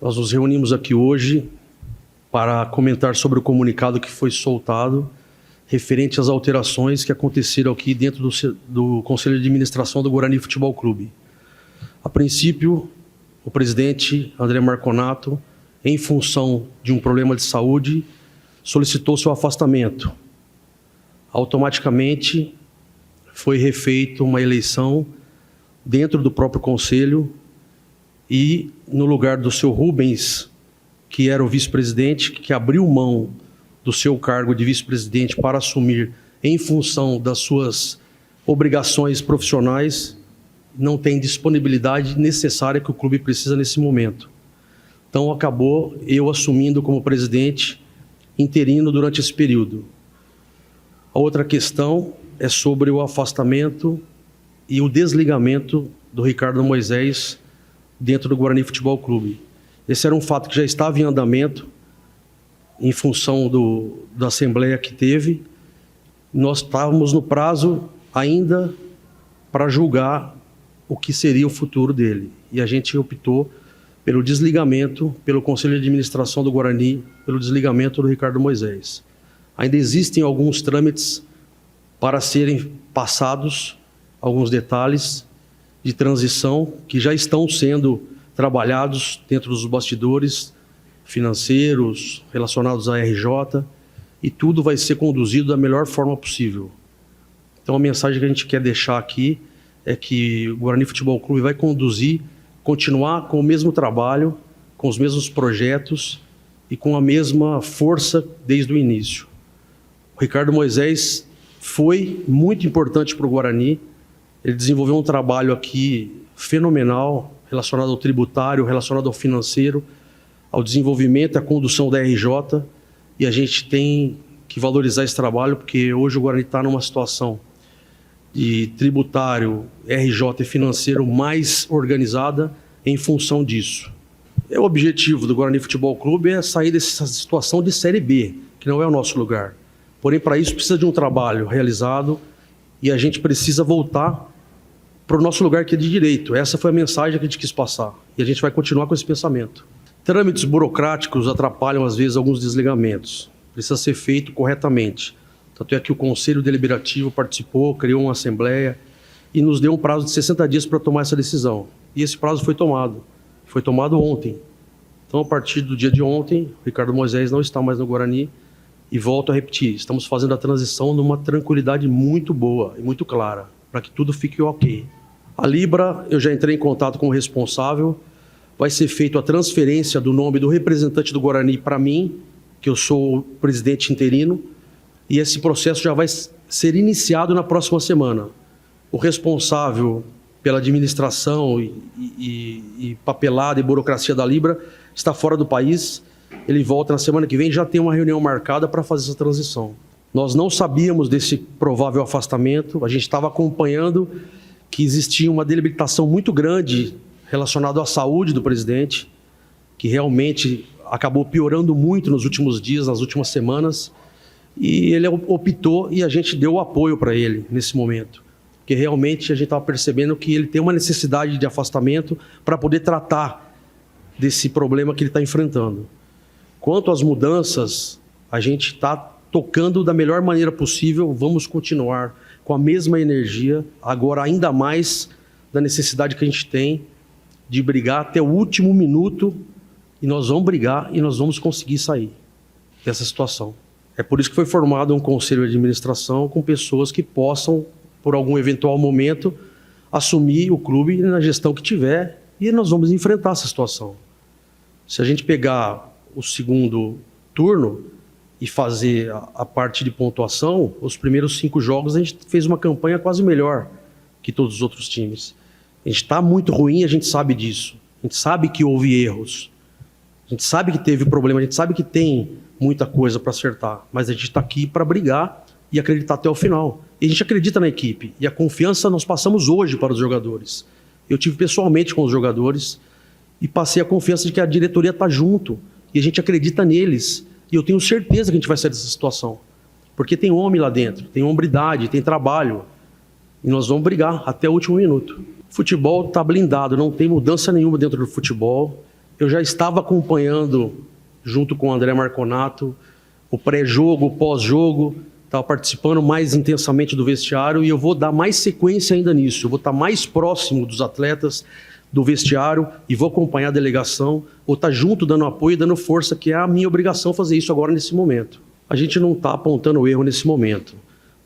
Nós nos reunimos aqui hoje para comentar sobre o comunicado que foi soltado referente às alterações que aconteceram aqui dentro do Conselho de Administração do Guarani Futebol Clube. A princípio, o presidente André Marconato, em função de um problema de saúde, solicitou seu afastamento. Automaticamente foi refeita uma eleição dentro do próprio Conselho e no lugar do seu Rubens, que era o vice-presidente, que abriu mão do seu cargo de vice-presidente para assumir em função das suas obrigações profissionais, não tem disponibilidade necessária que o clube precisa nesse momento. Então acabou eu assumindo como presidente interino durante esse período. A outra questão é sobre o afastamento e o desligamento do Ricardo Moisés dentro do Guarani Futebol Clube. Esse era um fato que já estava em andamento em função da assembleia que teve. Nós estávamos no prazo ainda para julgar o que seria o futuro dele. E a gente optou pelo desligamento, pelo Conselho de Administração do Guarani, pelo desligamento do Ricardo Moisés. Ainda existem alguns trâmites para serem passados, alguns detalhes de transição que já estão sendo trabalhados dentro dos bastidores financeiros, relacionados à RJ, e tudo vai ser conduzido da melhor forma possível. Então a mensagem que a gente quer deixar aqui é que o Guarani Futebol Clube vai continuar com o mesmo trabalho, com os mesmos projetos e com a mesma força desde o início. O Ricardo Moisés foi muito importante para o Guarani. Ele desenvolveu um trabalho aqui fenomenal, relacionado ao tributário, relacionado ao financeiro, ao desenvolvimento e à condução da RJ, e a gente tem que valorizar esse trabalho, porque hoje o Guarani está numa situação de tributário, RJ e financeiro mais organizada em função disso. O objetivo do Guarani Futebol Clube é sair dessa situação de Série B, que não é o nosso lugar. Porém, para isso precisa de um trabalho realizado e a gente precisa voltar para o nosso lugar que é de direito. Essa foi a mensagem que a gente quis passar e a gente vai continuar com esse pensamento. Trâmites burocráticos atrapalham, às vezes, alguns desligamentos. Precisa ser feito corretamente. Tanto é que o Conselho Deliberativo participou, criou uma assembleia e nos deu um prazo de 60 dias para tomar essa decisão. E esse prazo foi tomado. Foi tomado ontem. Então, a partir do dia de ontem, o Ricardo Moisés não está mais no Guarani. E volto a repetir, estamos fazendo a transição numa tranquilidade muito boa e muito clara, para que tudo fique ok. A Libra, eu já entrei em contato com o responsável, vai ser feita a transferência do nome do representante do Guarani para mim, que eu sou o presidente interino, e esse processo já vai ser iniciado na próxima semana. O responsável pela administração e papelada e burocracia da Libra está fora do país. Ele volta na semana que vem, já tem uma reunião marcada para fazer essa transição. Nós não sabíamos desse provável afastamento, a gente estava acompanhando que existia uma debilitação muito grande relacionada à saúde do presidente, que realmente acabou piorando muito nos últimos dias, nas últimas semanas, e ele optou e a gente deu o apoio para ele nesse momento, porque realmente a gente estava percebendo que ele tem uma necessidade de afastamento para poder tratar desse problema que ele está enfrentando. Quanto às mudanças, a gente está tocando da melhor maneira possível, vamos continuar com a mesma energia, agora ainda mais da necessidade que a gente tem de brigar até o último minuto, e nós vamos brigar e nós vamos conseguir sair dessa situação. É por isso que foi formado um conselho de administração com pessoas que possam, por algum eventual momento, assumir o clube na gestão que tiver, e nós vamos enfrentar essa situação. Se a gente pegar o segundo turno e fazer a parte de pontuação, os primeiros 5 jogos a gente fez uma campanha quase melhor que todos os outros times. A gente está muito ruim, a gente sabe disso. A gente sabe que houve erros. A gente sabe que teve problema, a gente sabe que tem muita coisa para acertar. Mas a gente está aqui para brigar e acreditar até o final. E a gente acredita na equipe. E a confiança nós passamos hoje para os jogadores. Eu tive pessoalmente com os jogadores e passei a confiança de que a diretoria está junto. E a gente acredita neles. E eu tenho certeza que a gente vai sair dessa situação. Porque tem homem lá dentro, tem hombridade, tem trabalho. E nós vamos brigar até o último minuto. O futebol está blindado, não tem mudança nenhuma dentro do futebol. eu já estava acompanhando, junto com o André Marconato, o pré-jogo, o pós-jogo, estava participando mais intensamente do vestiário, e eu vou dar mais sequência ainda nisso. Eu vou estar mais próximo dos atletas, do vestiário, e vou acompanhar a delegação, vou estar junto, dando apoio e dando força, que é a minha obrigação fazer isso agora nesse momento. A gente não está apontando o erro nesse momento.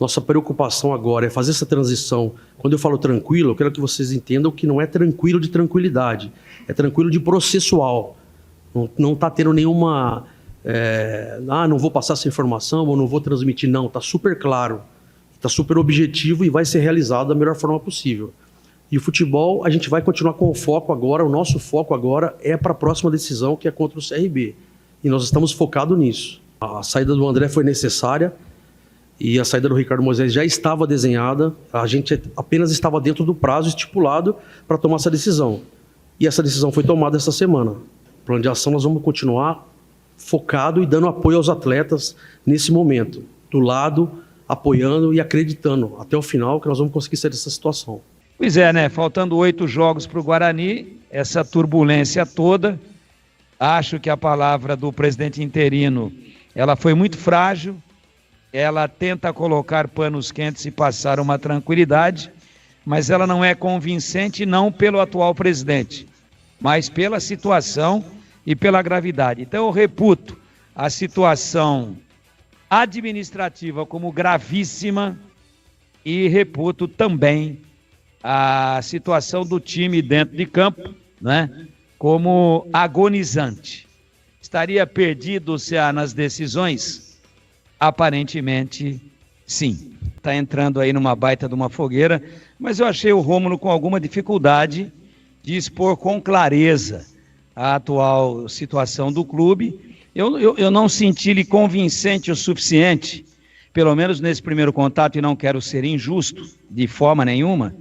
Nossa preocupação agora é fazer essa transição. Quando eu falo tranquilo, eu quero que vocês entendam que não é tranquilo de tranquilidade, é tranquilo de processual. Não está tendo nenhuma... não vou passar essa informação ou não vou transmitir. Não, está super claro, está super objetivo e vai ser realizado da melhor forma possível. E o futebol, a gente vai continuar com o foco agora, o nosso foco agora é para a próxima decisão, que é contra o CRB. E nós estamos focados nisso. A saída do André foi necessária e a saída do Ricardo Moisés já estava desenhada, a gente apenas estava dentro do prazo estipulado para tomar essa decisão. E essa decisão foi tomada essa semana. No plano de ação nós vamos continuar focado e dando apoio aos atletas nesse momento, do lado, apoiando e acreditando até o final que nós vamos conseguir sair dessa situação. Pois é, né? Faltando 8 jogos para o Guarani, essa turbulência toda, acho que a palavra do presidente interino, ela foi muito frágil, ela tenta colocar panos quentes e passar uma tranquilidade, mas ela não é convincente não pelo atual presidente, mas pela situação e pela gravidade. Então eu reputo a situação administrativa como gravíssima e reputo também a situação do time dentro de campo, né, como agonizante. Estaria perdido o CA nas decisões? Aparentemente, sim. Está entrando aí numa baita de uma fogueira, mas eu achei o Rômulo com alguma dificuldade de expor com clareza a atual situação do clube. Eu não senti ele convincente o suficiente, pelo menos nesse primeiro contato, e não quero ser injusto de forma nenhuma,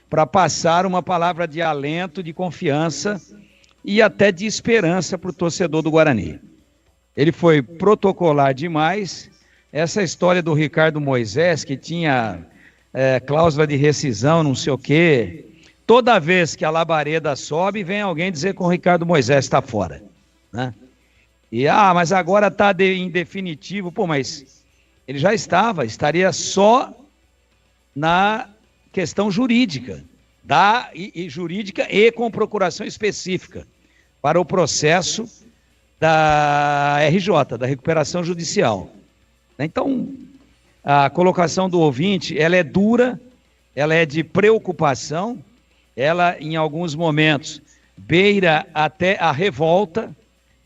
para passar uma palavra de alento, de confiança e até de esperança para o torcedor do Guarani. Ele foi protocolar demais. Essa história do Ricardo Moisés, que tinha cláusula de rescisão, não sei o quê, toda vez que a labareda sobe, vem alguém dizer que o Ricardo Moisés está fora, né? E, mas agora está em definitivo. Pô, mas ele já estaria só na questão jurídica, jurídica e com procuração específica para o processo da RJ, da recuperação judicial. Então, a colocação do ouvinte, ela é dura, ela é de preocupação, ela em alguns momentos beira até a revolta,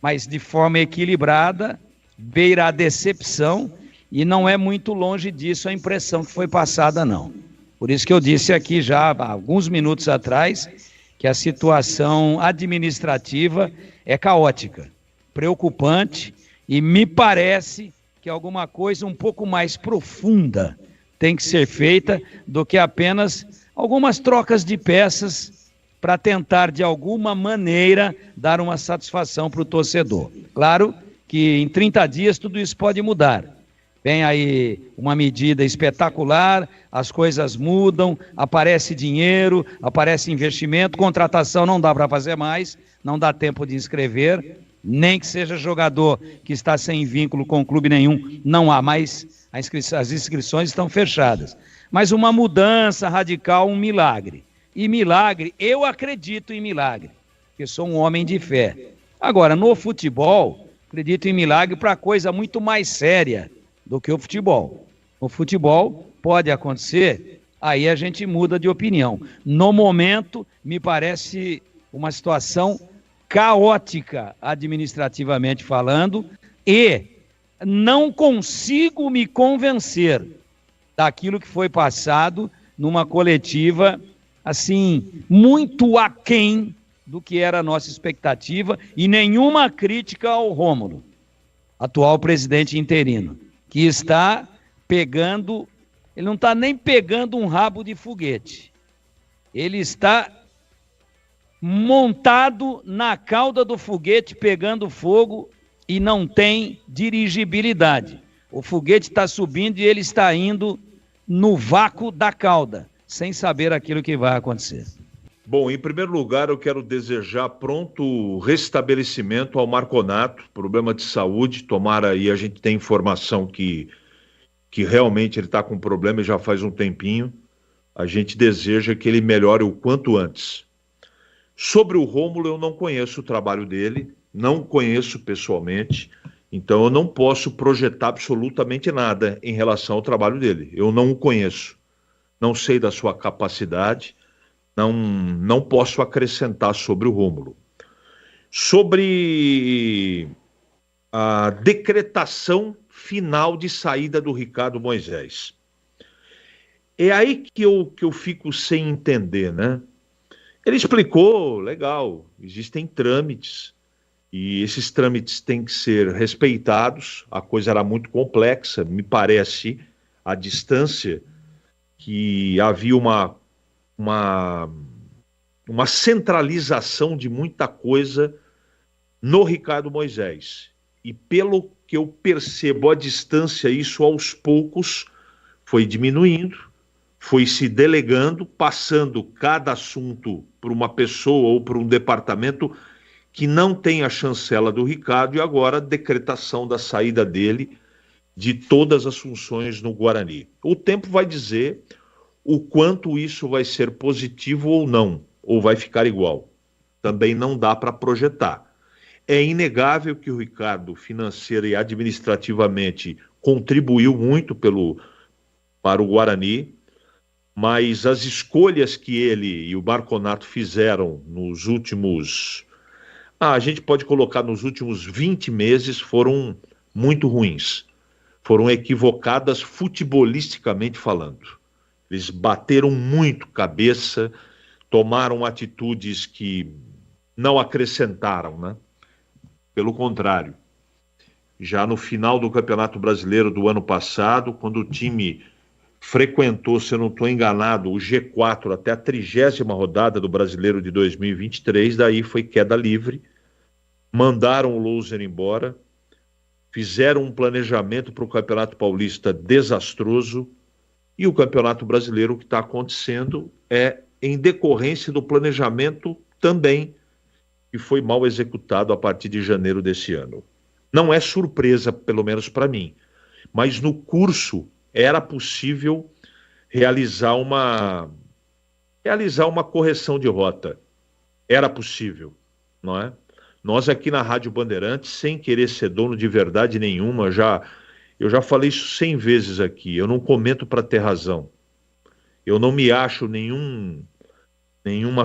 mas de forma equilibrada, beira a decepção, e não é muito longe disso a impressão que foi passada, não. Por isso que eu disse aqui já há alguns minutos atrás que a situação administrativa é caótica, preocupante, e me parece que alguma coisa um pouco mais profunda tem que ser feita do que apenas algumas trocas de peças para tentar, de alguma maneira, dar uma satisfação para o torcedor. Claro que em 30 dias tudo isso pode mudar. Vem aí uma medida espetacular, as coisas mudam, aparece dinheiro, aparece investimento, contratação não dá para fazer mais, não dá tempo de inscrever, nem que seja jogador que está sem vínculo com clube nenhum, não há mais, as inscrições estão fechadas. Mas uma mudança radical, um milagre. E milagre, eu acredito em milagre, porque sou um homem de fé. Agora, no futebol, acredito em milagre para coisa muito mais séria do que o futebol. O futebol pode acontecer, aí a gente muda de opinião. No momento, me parece uma situação caótica, administrativamente falando, e não consigo me convencer daquilo que foi passado numa coletiva, assim, muito aquém do que era a nossa expectativa, e nenhuma crítica ao Rômulo, atual presidente interino, que está pegando, ele não está nem pegando um rabo de foguete, ele está montado na cauda do foguete, pegando fogo, e não tem dirigibilidade. O foguete está subindo e ele está indo no vácuo da cauda, sem saber aquilo que vai acontecer. Bom, em primeiro lugar, eu quero desejar pronto restabelecimento ao Marconato, problema de saúde, tomara aí, a gente tem informação que realmente ele está com problema e já faz um tempinho, a gente deseja que ele melhore o quanto antes. Sobre o Rômulo, eu não conheço o trabalho dele, não conheço pessoalmente, então eu não posso projetar absolutamente nada em relação ao trabalho dele, eu não o conheço, não sei da sua capacidade, não posso acrescentar sobre o Rômulo. Sobre a decretação final de saída do Ricardo Moisés. É aí que eu fico sem entender, né? Ele explicou, legal, existem trâmites, e esses trâmites têm que ser respeitados, a coisa era muito complexa, me parece, a distância, que havia uma centralização de muita coisa no Ricardo Moisés. E pelo que eu percebo à distância, isso aos poucos foi diminuindo, foi se delegando, passando cada assunto para uma pessoa ou para um departamento que não tem a chancela do Ricardo, e agora a decretação da saída dele de todas as funções no Guarani. O tempo vai dizer o quanto isso vai ser positivo ou não, ou vai ficar igual. Também não dá para projetar. É inegável que o Ricardo, financeira e administrativamente, contribuiu muito para o Guarani, mas as escolhas que ele e o Marconato fizeram nos últimos... a gente pode colocar nos últimos 20 meses, foram muito ruins. Foram equivocadas futebolisticamente falando. Eles bateram muito cabeça, tomaram atitudes que não acrescentaram, né? Pelo contrário. Já no final do Campeonato Brasileiro do ano passado, quando o time frequentou, se eu não estou enganado, o G4 até a 30ª rodada do Brasileiro de 2023, daí foi queda livre, mandaram o Louser embora, fizeram um planejamento para o Campeonato Paulista desastroso, e o Campeonato Brasileiro, o que está acontecendo é em decorrência do planejamento também, que foi mal executado a partir de janeiro desse ano. Não é surpresa, pelo menos para mim, mas no curso era possível realizar uma correção de rota. Era possível, não é? Nós aqui na Rádio Bandeirantes, sem querer ser dono de verdade nenhuma, eu já falei isso 100 vezes aqui, eu não comento para ter razão. Eu não me acho nenhuma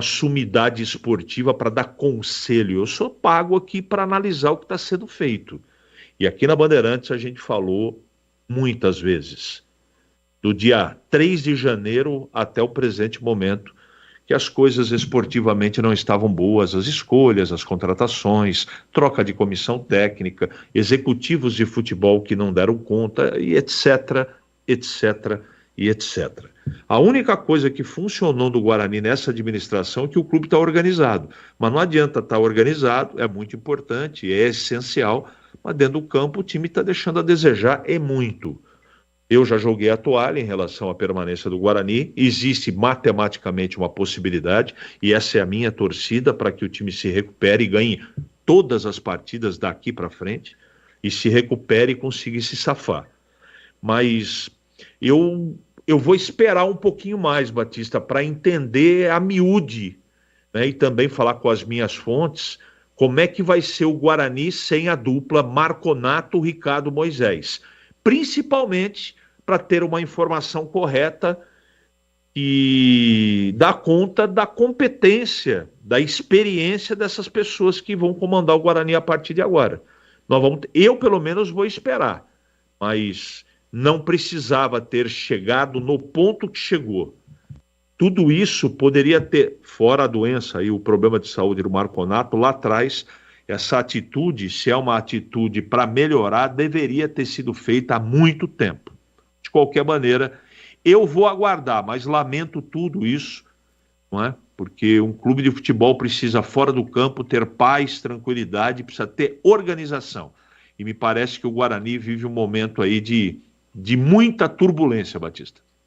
sumidade esportiva para dar conselho. Eu sou pago aqui para analisar o que está sendo feito. E aqui na Bandeirantes a gente falou muitas vezes, do dia 3 de janeiro até o presente momento, que as coisas esportivamente não estavam boas, as escolhas, as contratações, troca de comissão técnica, executivos de futebol que não deram conta, e etc, etc e etc. A única coisa que funcionou do Guarani nessa administração é que o clube está organizado, mas não adianta estar organizado, é muito importante, é essencial, mas dentro do campo o time está deixando a desejar, é muito. Eu já joguei a toalha em relação à permanência do Guarani, existe matematicamente uma possibilidade, e essa é a minha torcida para que o time se recupere e ganhe todas as partidas daqui para frente, e se recupere e consiga se safar. Mas eu vou esperar um pouquinho mais, Batista, para entender a miúde, né, e também falar com as minhas fontes, como é que vai ser o Guarani sem a dupla Marconato-Ricardo Moisés. Principalmente para ter uma informação correta e dar conta da competência, da experiência dessas pessoas que vão comandar o Guarani a partir de agora. Eu, pelo menos, vou esperar, mas não precisava ter chegado no ponto que chegou. Tudo isso poderia ter, fora a doença e o problema de saúde do Marconato, lá atrás, essa atitude, se é uma atitude para melhorar, deveria ter sido feita há muito tempo. De qualquer maneira, eu vou aguardar, mas lamento tudo isso, não é? Porque um clube de futebol precisa, fora do campo, ter paz, tranquilidade, precisa ter organização. E me parece que o Guarani vive um momento aí de muita turbulência, Batista.